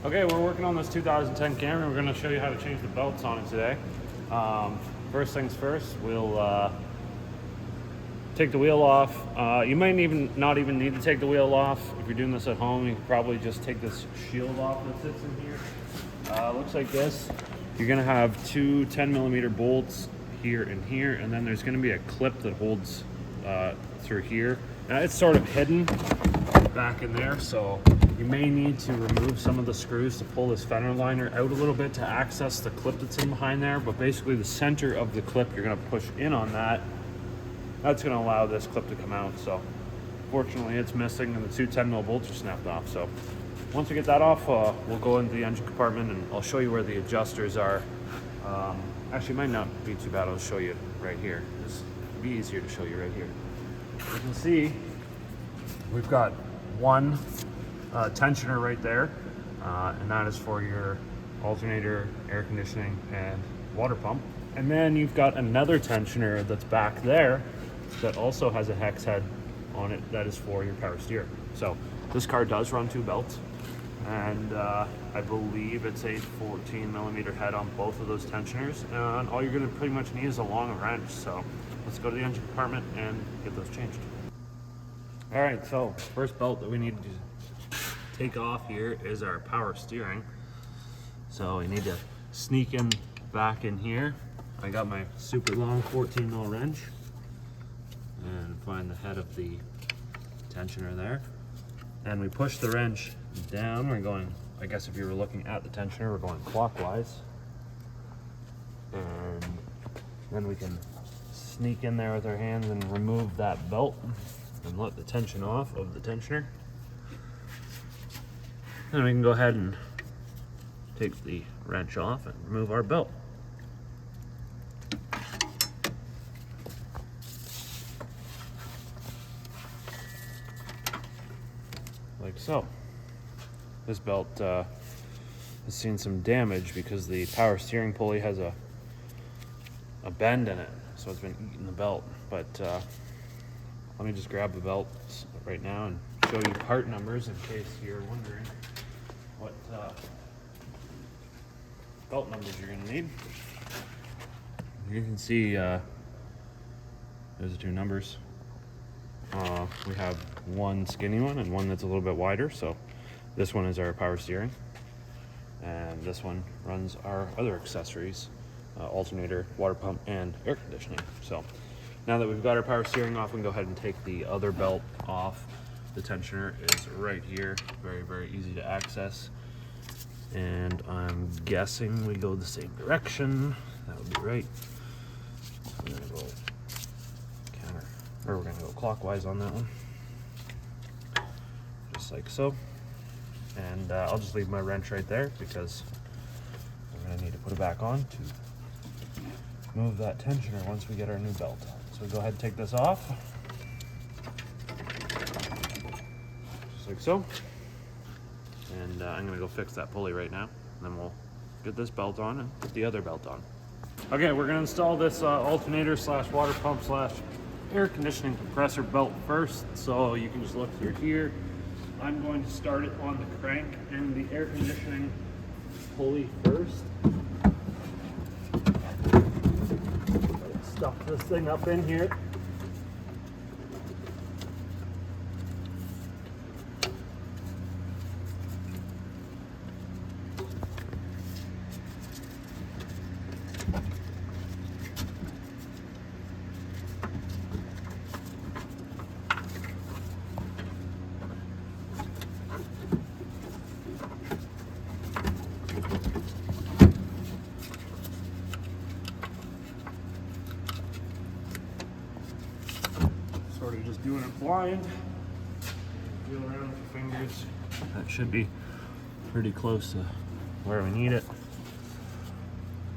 Okay, we're working on this 2010 Camry. We're going to show you how to change the belts on it today. First things first, we'll take the wheel off. You might not even need to take the wheel off. If you're doing this at home, you can probably just take this shield off that sits in here. Looks like this. You're going to have two 10mm bolts here and here, and then there's going to be a clip that holds through here. Now it's sort of hidden back in there, so you may need to remove some of the screws to pull this fender liner out a little bit to access the clip that's in behind there. But basically the center of the clip, you're going to push in on that. That's going to allow this clip to come out. So fortunately it's missing and the two 10mm bolts are snapped off. So once we get that off, we'll go into the engine compartment and I'll show you where the adjusters are. Actually, it might not be too bad. I'll show you right here. This would be easier to show you right here. You can see we've got one tensioner right there, and that is for your alternator, air conditioning, and water pump. And then you've got another tensioner that's back there that also has a hex head on it that is for your power steer. So this car does run two belts, and I believe it's a 14mm head on both of those tensioners, and all you're going to pretty much need is a long wrench. So let's go to the engine compartment and get those changed. All right, so first belt that we need to take off here is our power steering. So we need to sneak in back in here. I got my super long 14mm wrench and find the head of the tensioner there. And we push the wrench down. We're going, I guess if you were looking at the tensioner, we're going clockwise. And then we can sneak in there with our hands and remove that belt and let the tension off of the tensioner. Then we can go ahead and take the wrench off and remove our belt. Like so. This belt has seen some damage because the power steering pulley has a bend in it, so it's been eating the belt. But let me just grab the belt right now and show you part numbers in case you're wondering what belt numbers you're going to need. You can see there's the two numbers. We have one skinny one and one that's a little bit wider. So this one is our power steering, and this one runs our other accessories, alternator, water pump, and air conditioning. So now that we've got our power steering off, we can go ahead and take the other belt off. The tensioner is right here, very, very easy to access. And I'm guessing we go the same direction. That would be right. So we're gonna go we're gonna go clockwise on that one. Just like so. And I'll just leave my wrench right there because we're gonna need to put it back on to move that tensioner once we get our new belt. So we'll go ahead and take this off. Just like so. And I'm gonna go fix that pulley right now. And then we'll get this belt on and put the other belt on. Okay, we're gonna install this alternator slash water pump slash air conditioning compressor belt first. So you can just look through here. I'm going to start it on the crank and the air conditioning pulley first. Stuff this thing up in here. Sort of just doing it blind. Feel around with your fingers. That should be pretty close to where we need it.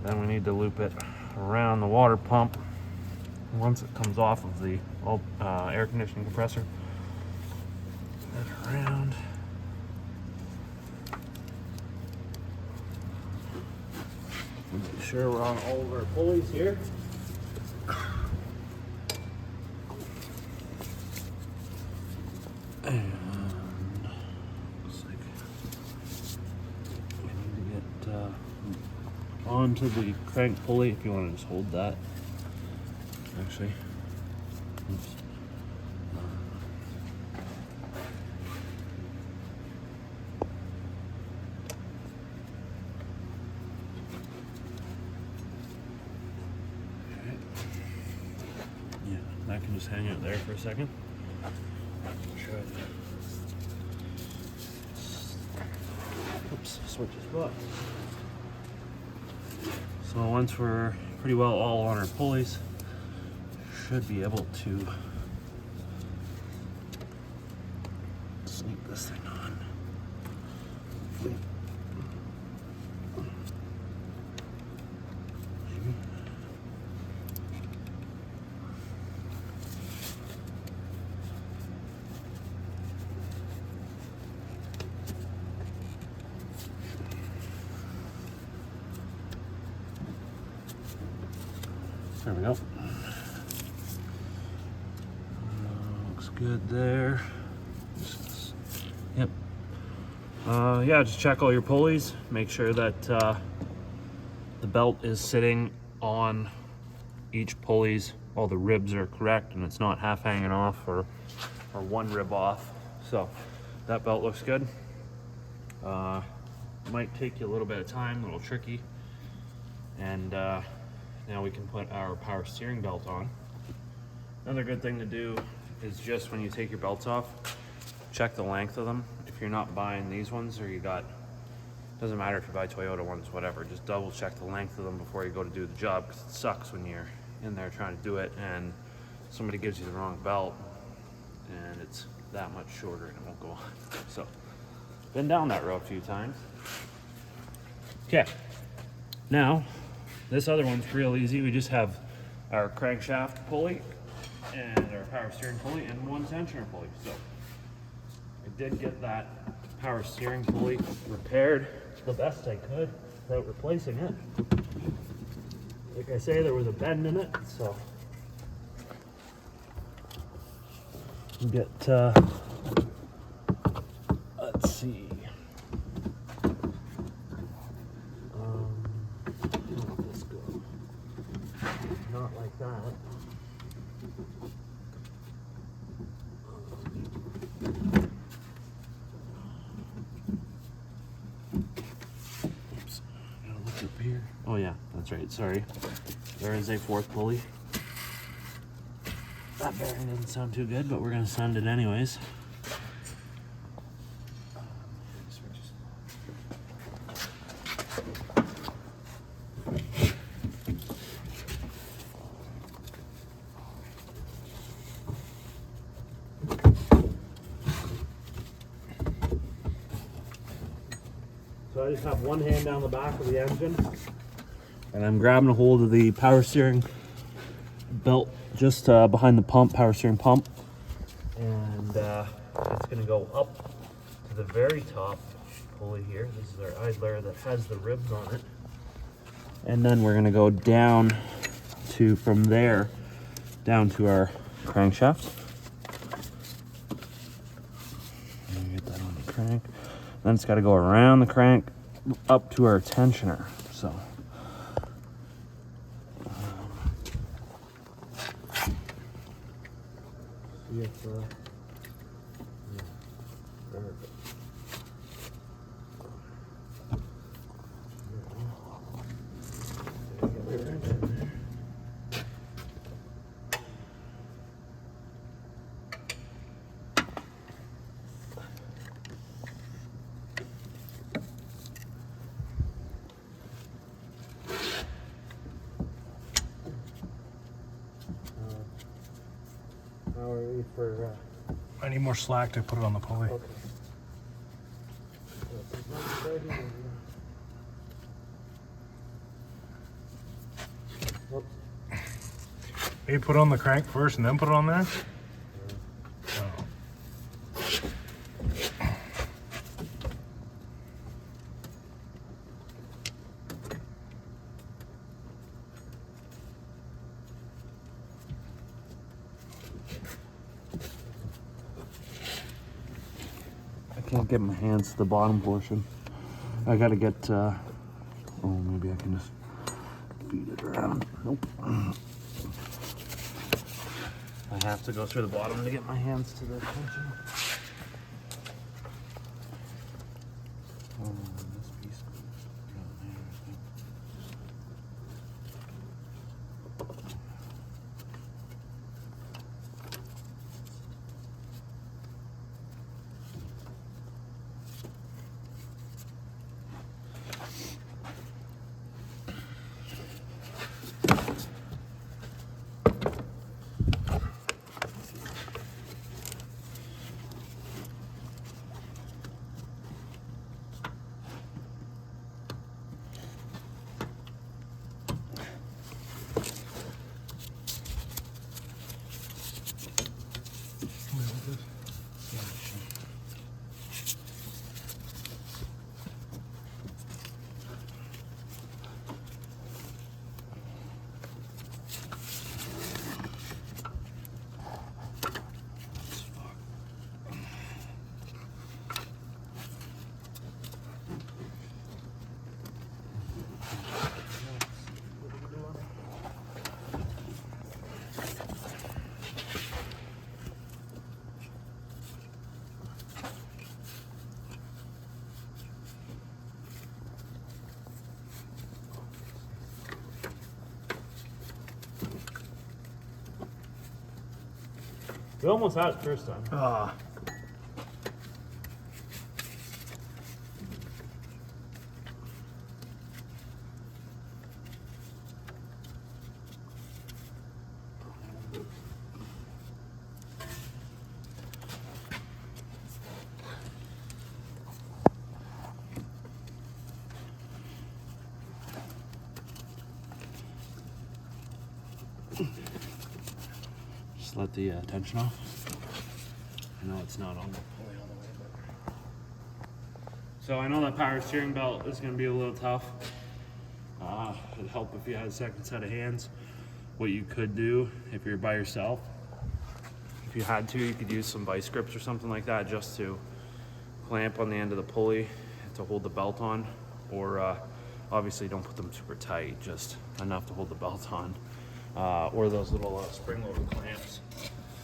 Then we need to loop it around the water pump once it comes off of the air conditioning compressor. Then around. Make sure we're on all of our pulleys here. And looks like onto the crank pulley. If you want to just hold that, actually. Oops. Yeah, that can just hang out there for a second. Oops, switch his foot. So once we're pretty well all on our pulleys, should be able to sneak this thing on. Maybe. There we go. Looks good there. Yep. Yeah, just check all your pulleys. Make sure that the belt is sitting on each pulleys. All the ribs are correct and it's not half hanging off or one rib off. So that belt looks good. Might take you a little bit of time, a little tricky. And now we can put our power steering belt on. Another good thing to do is just when you take your belts off, check the length of them. If you're not buying these ones or you got, doesn't matter if you buy Toyota ones, whatever, just double check the length of them before you go to do the job, because it sucks when you're in there trying to do it and somebody gives you the wrong belt and it's that much shorter and it won't go on. So, been down that road a few times. Okay, now, this other one's real easy. We just have our crankshaft pulley and our power steering pulley and one tensioner pulley. So I did get that power steering pulley repaired the best I could without replacing it. Like I say, there was a bend in it, so get let's see. Not like that. Oops, gotta look up here. Oh yeah, that's right, sorry. There is a fourth pulley. That bearing doesn't sound too good, but we're gonna send it anyways. So I just have one hand down the back of the engine and I'm grabbing a hold of the power steering belt just behind the pump, power steering pump. And it's gonna go up to the very top pulley here. This is our idler that has the ribs on it. And then we're gonna go down to, from there, down to our crankshaft. Get that on the crank. Then it's got to go around the crank up to our tensioner. So, see if for I need more slack to put it on the pulley. okay. Maybe put on the crank first and then put it on there? Oh. I can't get my hands to the bottom portion. I gotta get Oh, maybe I can just beat it around. Nope. I have to go through the bottom to get my hands to the tension. Oh, this piece down there, I think. We almost had it first time. Ah. Just let the tension off. I know it's not on the pulley all the way, but... So I know that power steering belt is going to be a little tough. It'd help if you had a second set of hands. What you could do if you're by yourself, if you had to, you could use some vice grips or something like that just to clamp on the end of the pulley to hold the belt on, or obviously don't put them super tight, just enough to hold the belt on. Or those little spring-loaded clamps.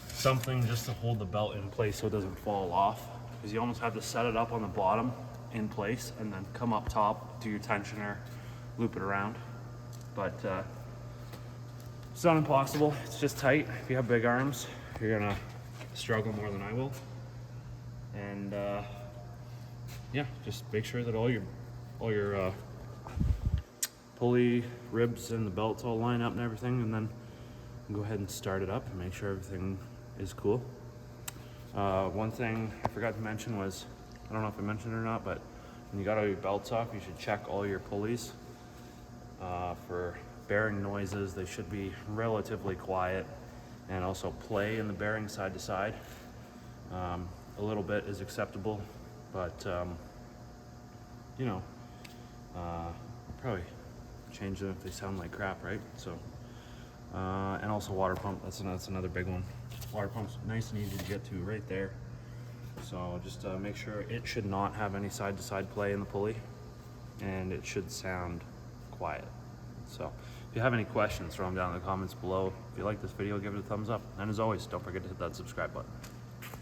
Something just to hold the belt in place so it doesn't fall off. Because you almost have to set it up on the bottom in place and then come up top, do your tensioner, loop it around. But it's not impossible, it's just tight. If you have big arms, you're gonna struggle more than I will. And yeah, just make sure that all your pulley ribs and the belts all line up and everything, and then go ahead and start it up and make sure everything is cool. One thing I forgot to mention was, I don't know if I mentioned it or not, but when you got all your belts off, you should check all your pulleys for bearing noises. They should be relatively quiet, and also play in the bearing side to side. A little bit is acceptable, but you know, probably change them if they sound like crap, right? So, and also water pump, that's another big one. Water pump's nice and easy to get to right there. So just make sure it should not have any side-to-side play in the pulley, and it should sound quiet. So if you have any questions, throw them down in the comments below. If you like this video, give it a thumbs up. And as always, don't forget to hit that subscribe button.